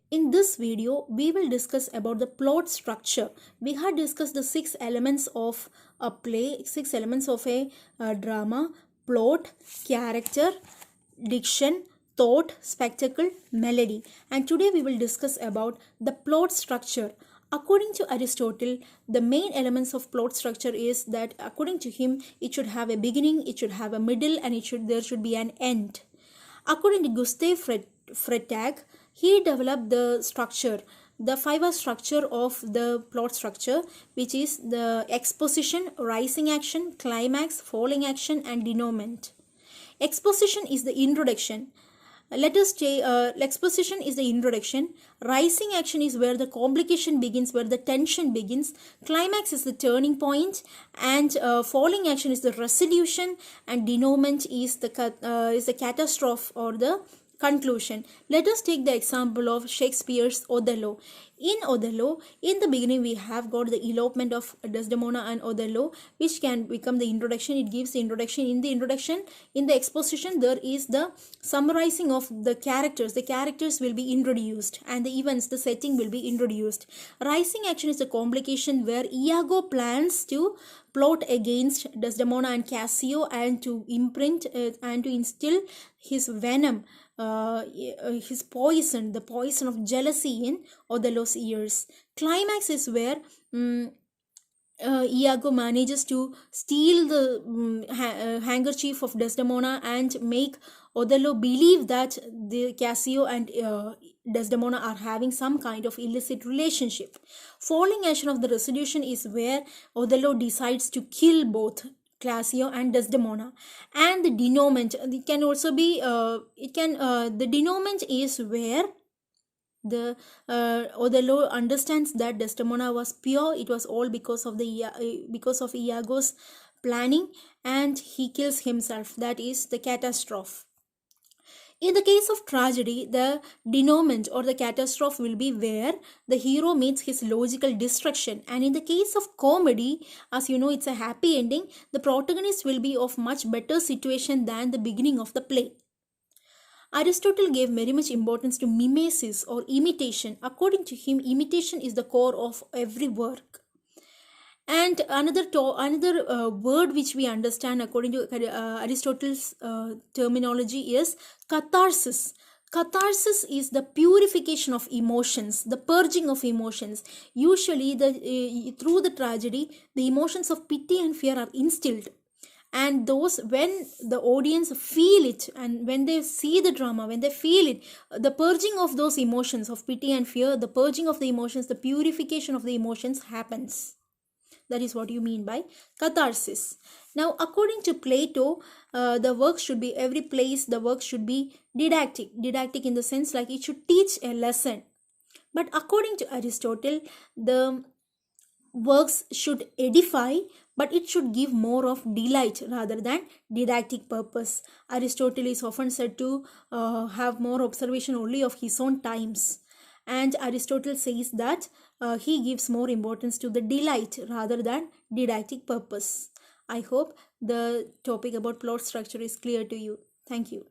In this video, we will discuss about the plot structure. We had discussed the 6 elements of a play, 6 elements of a drama: plot, character, diction, thought, spectacle, melody. And today we will discuss about the plot structure. According to Aristotle, the main elements of plot structure is that, according to him, it should have a beginning, it should have a middle, and there should be an end. According to Gustave Freytag, he developed the structure, the 5R structure of the plot structure, which is the exposition, rising action, climax, falling action, and denouement. Exposition is the introduction. Exposition is the introduction. Rising action is where the complication begins, where the tension begins. Climax is the turning point, and falling action is the resolution, and denouement is the catastrophe or the conclusion. Let us take the example of Shakespeare's Othello. In Othello, in the beginning we have got the elopement of Desdemona and Othello, which can become the introduction. It gives the introduction. In the introduction, in the exposition, there is the summarizing of the characters. The characters will be introduced, and the events, the setting will be introduced. Rising action is the complication where Iago plans to plot against Desdemona and Cassio, and to imprint and to instill his venom, his poison, the poison of jealousy in Othello's ears. Climax is where Iago manages to steal the handkerchief of Desdemona and make Othello believe that the Cassio and Desdemona are having some kind of illicit relationship. Falling action of the resolution is where Othello decides to kill both Cassio and Desdemona. And the denouement, it can also be the denouement is where the Othello understands that Desdemona was pure. It was all because of Iago's planning, and he kills himself. That is the catastrophe. In the case of tragedy, the denouement or the catastrophe will be where the hero meets his logical destruction. And in the case of comedy, as you know, it's a happy ending. The protagonist will be of much better situation than the beginning of the play. Aristotle gave very much importance to mimesis or imitation. According to him, imitation is the core of every work. And another word which we understand according to Aristotle's terminology is catharsis. Catharsis is the purification of emotions, the purging of emotions. Usually, through the tragedy, the emotions of pity and fear are instilled. And those, when the audience feel it, and when they see the drama, when they feel it, the purging of those emotions of pity and fear, the purging of the emotions, the purification of the emotions happens. That is what you mean by catharsis. Now, according to Plato, the work should be, every place, the work should be didactic. Didactic in the sense like it should teach a lesson. But according to Aristotle, the works should edify, but it should give more of delight rather than didactic purpose. Aristotle is often said to have more observation only of his own times. And Aristotle says that he gives more importance to the delight rather than didactic purpose. I hope the topic about plot structure is clear to you. Thank you.